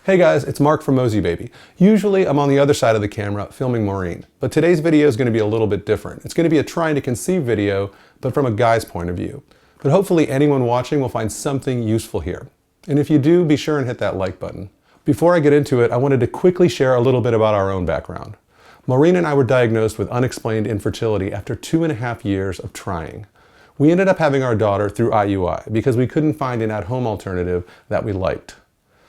Hey guys, it's Mark from Mosey Baby. Usually I'm on the other side of the camera filming Maureen, but today's video is going to be a little bit different. It's going to be a trying to conceive video, but from a guy's point of view. But hopefully anyone watching will find something useful here. And if you do, be sure and hit that like button. Before I get into it, I wanted to quickly share a little bit about our own background. Maureen and I were diagnosed with unexplained infertility after 2.5 years of trying. We ended up having our daughter through IUI because we couldn't find an at-home alternative that we liked.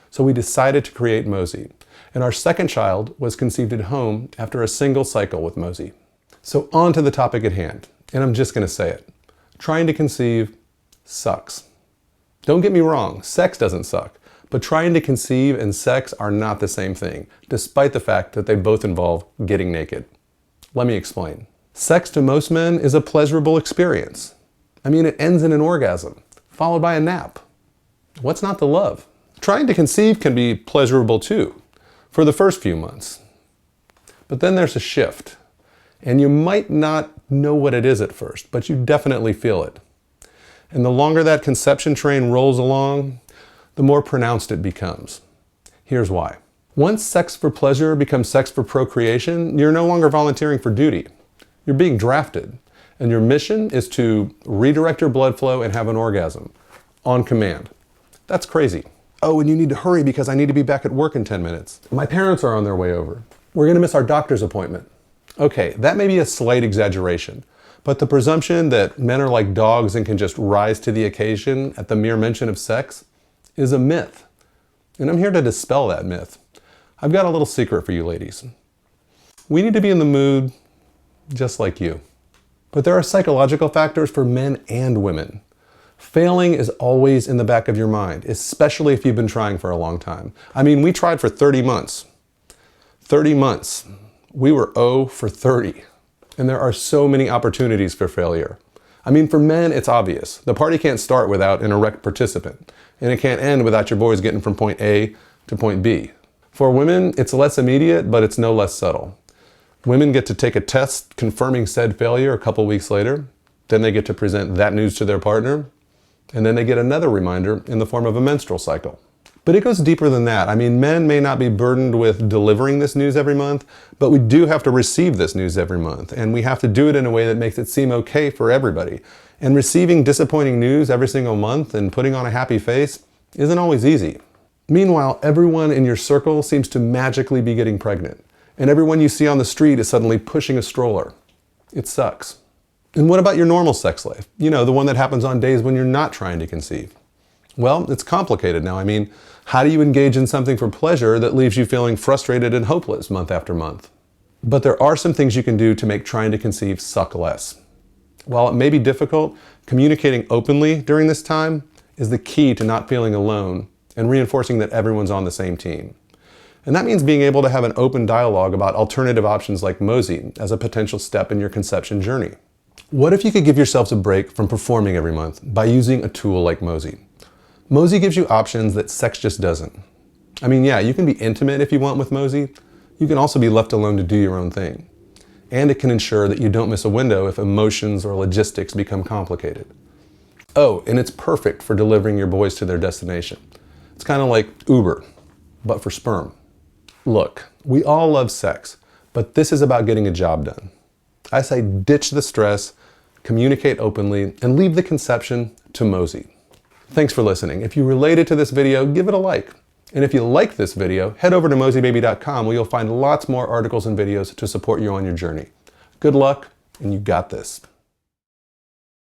So we decided to create Mosey, and our second child was conceived at home after a single cycle with Mosey. So on to the topic at hand, and I'm just going to say it. Trying to conceive sucks. Don't get me wrong, sex doesn't suck, but trying to conceive and sex are not the same thing, despite the fact that they both involve getting naked. Let me explain. Sex to most men is a pleasurable experience. I mean, it ends in an orgasm, followed by a nap. What's not to love? Trying to conceive can be pleasurable too, for the first few months. But then there's a shift, and you might not know what it is at first, but you definitely feel it. And the longer that conception train rolls along, the more pronounced it becomes. Here's why. Once sex for pleasure becomes sex for procreation, you're no longer volunteering for duty. You're being drafted, and your mission is to redirect your blood flow and have an orgasm, on command. That's crazy. Oh, and you need to hurry because I need to be back at work in 10 minutes. My parents are on their way over. We're going to miss our doctor's appointment. Okay, that may be a slight exaggeration, but the presumption that men are like dogs and can just rise to the occasion at the mere mention of sex is a myth. And I'm here to dispel that myth. I've got a little secret for you ladies. We need to be in the mood just like you. But there are psychological factors for men and women. Failing is always in the back of your mind, especially if you've been trying for a long time. I mean, we tried for 30 months. 30 months. We were 0 for 30. And there are so many opportunities for failure. I mean, for men, it's obvious. The party can't start without an erect participant, and it can't end without your boys getting from point A to point B. For women, it's less immediate, but it's no less subtle. Women get to take a test confirming said failure a couple weeks later. Then they get to present that news to their partner. And then they get another reminder in the form of a menstrual cycle. But it goes deeper than that. I mean, men may not be burdened with delivering this news every month, but we do have to receive this news every month. And we have to do it in a way that makes it seem okay for everybody. And receiving disappointing news every single month and putting on a happy face isn't always easy. Meanwhile, everyone in your circle seems to magically be getting pregnant. And everyone you see on the street is suddenly pushing a stroller. It sucks. And what about your normal sex life? You know, the one that happens on days when you're not trying to conceive. Well, it's complicated now. I mean, how do you engage in something for pleasure that leaves you feeling frustrated and hopeless month after month? But there are some things you can do to make trying to conceive suck less. While it may be difficult, communicating openly during this time is the key to not feeling alone and reinforcing that everyone's on the same team. And that means being able to have an open dialogue about alternative options like Mosey as a potential step in your conception journey. What if you could give yourselves a break from performing every month by using a tool like Mosey? Mosey gives you options that sex just doesn't. I mean, yeah, you can be intimate if you want with Mosey. You can also be left alone to do your own thing. And it can ensure that you don't miss a window if emotions or logistics become complicated. Oh, and it's perfect for delivering your boys to their destination. It's kind of like Uber, but for sperm. Look, we all love sex, but this is about getting a job done. I say ditch the stress, communicate openly, and leave the conception to Mosey. Thanks for listening. If you related to this video, give it a like. And if you like this video, head over to moseybaby.com where you'll find lots more articles and videos to support you on your journey. Good luck, and you got this.